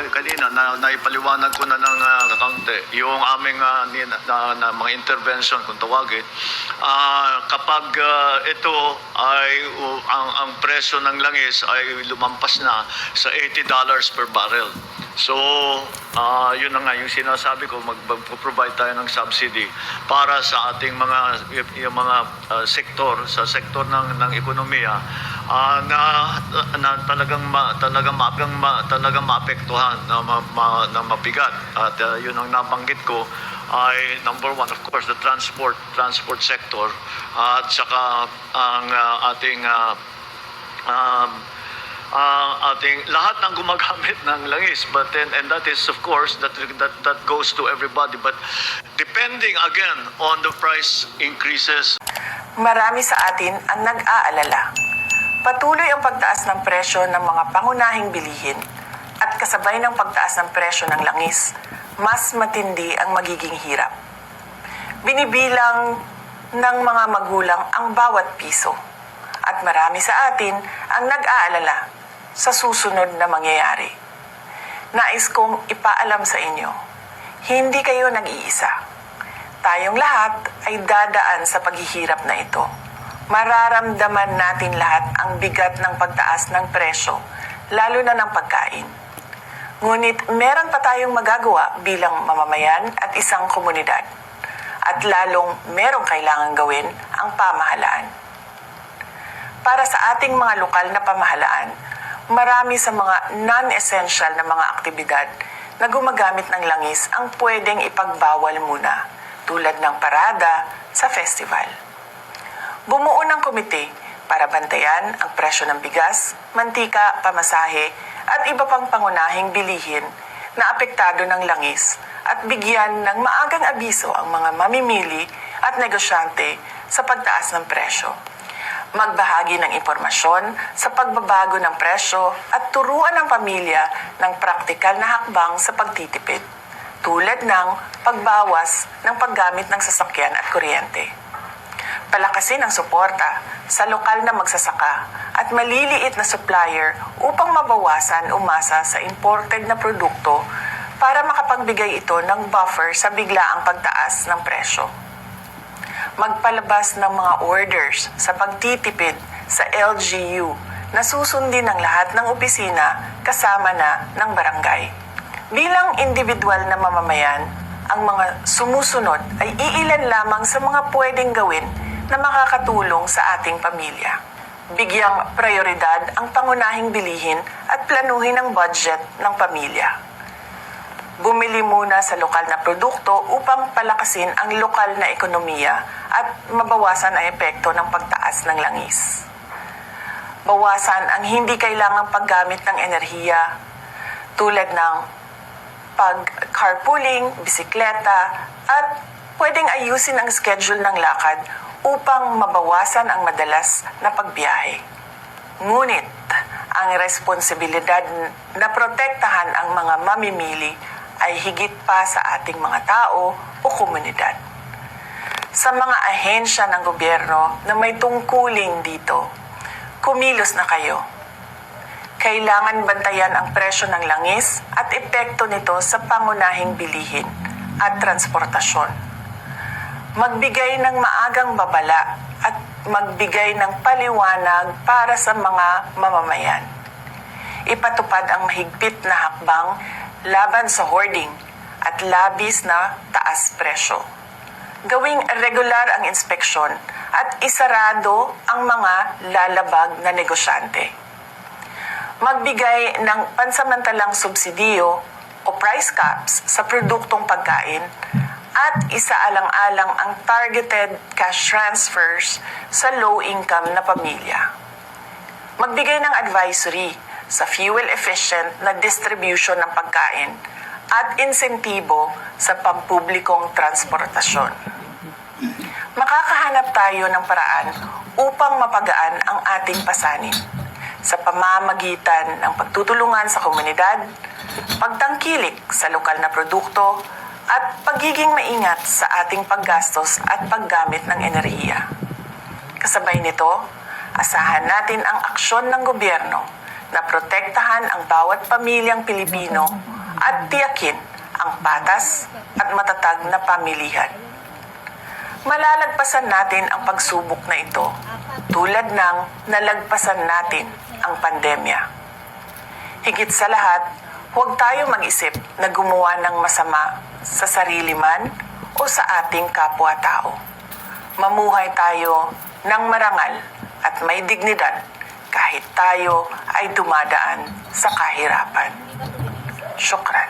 kanina naipaliwanag ko na ng kaunti yung aming mga intervention kung tawagin. Kapag ito ay ang presyo ng langis ay lumampas na sa $80 per barrel. So, yun na nga yung sinasabi ko, mag-provide tayo ng subsidy para sa ating yung mga sektor, sa sektor ng ekonomiya na talagang maapektuhan, na mabigat. At yun ang nabanggit ko ay number one, of course, the transport sector, at saka ang ating lahat ng gumagamit ng langis, but then, and that is of course that goes to everybody, but depending again on the price increases. Marami sa atin ang nag-aalala. Patuloy ang pagtaas ng presyo ng mga pangunahing bilihin at kasabay ng pagtaas ng presyo ng langis, mas matindi ang magiging hirap. Binibilang ng mga magulang ang bawat piso at marami sa atin ang nag-aalala sa susunod na mangyayari. Nais kong ipaalam sa inyo, hindi kayo nag-iisa. Tayong lahat ay dadaan sa paghihirap na ito. Mararamdaman natin lahat ang bigat ng pagtaas ng presyo, lalo na ng pagkain. Ngunit meron pa tayong magagawa bilang mamamayan at isang komunidad. At lalong merong kailangan gawin ang pamahalaan. Para sa ating mga lokal na pamahalaan, marami sa mga non-essential na mga aktibidad na gumagamit ng langis ang pwedeng ipagbawal muna, tulad ng parada sa festival. Bumuo ng komite para bantayan ang presyo ng bigas, mantika, pamasahe at iba pang pangunahing bilihin na apektado ng langis at bigyan ng maagang abiso ang mga mamimili at negosyante sa pagtaas ng presyo. Magbahagi ng impormasyon sa pagbabago ng presyo at turuan ang pamilya ng praktikal na hakbang sa pagtitipid, tulad ng pagbawas ng paggamit ng sasakyan at kuryente. Palakasin ang suporta sa lokal na magsasaka at maliliit na supplier upang mabawasan umasa sa imported na produkto para makapagbigay ito ng buffer sa biglaang pagtaas ng presyo. Magpalabas ng mga orders sa pagtitipid sa LGU na susundin ng lahat ng opisina kasama na ng barangay. Bilang individual na mamamayan, ang mga sumusunod ay iilan lamang sa mga pwedeng gawin na makakatulong sa ating pamilya. Bigyang prioridad ang pangunahing bilihin at planuhin ang budget ng pamilya. Bumili muna sa lokal na produkto upang palakasin ang lokal na ekonomiya at mabawasan ang epekto ng pagtaas ng langis. Bawasan ang hindi kailangang paggamit ng enerhiya tulad ng pag-carpooling, bisikleta, at pwedeng ayusin ang schedule ng lakad upang mabawasan ang madalas na pagbiyahe. Ngunit, ang responsibilidad na protektahan ang mga mamimili ay higit pa sa ating mga tao o komunidad. Sa mga ahensya ng gobyerno na may tungkulin dito, kumilos na kayo. Kailangan bantayan ang presyo ng langis at epekto nito sa pangunahing bilihin at transportasyon. Magbigay ng maagang babala at magbigay ng paliwanag para sa mga mamamayan. Ipatupad ang mahigpit na hakbang laban sa hoarding at labis na taas presyo. Gawing regular ang inspeksyon at isarado ang mga lalabag na negosyante. Magbigay ng pansamantalang subsidiyo o price caps sa produktong pagkain at isaalang-alang ang targeted cash transfers sa low-income na pamilya. Magbigay ng advisory sa fuel-efficient na distribution ng pagkain at insentibo sa pampublikong transportasyon. Makakahanap tayo ng paraan upang mapagaan ang ating pasanin sa pamamagitan ng pagtutulungan sa komunidad, pagtangkilik sa lokal na produkto, at pagiging maingat sa ating paggastos at paggamit ng enerhiya. Kasabay nito, asahan natin ang aksyon ng gobyerno na protektahan ang bawat pamilyang Pilipino at tiyakin ang patas at matatag na pamilihan. Malalagpasan natin ang pagsubok na ito tulad ng nalagpasan natin ang pandemya. Higit sa lahat, huwag tayo mag-isip na gumawa ng masama sa sarili man o sa ating kapwa-tao. Mamuhay tayo ng marangal at may dignidad kahit tayo ay dumadaan sa kahirapan. Syukran.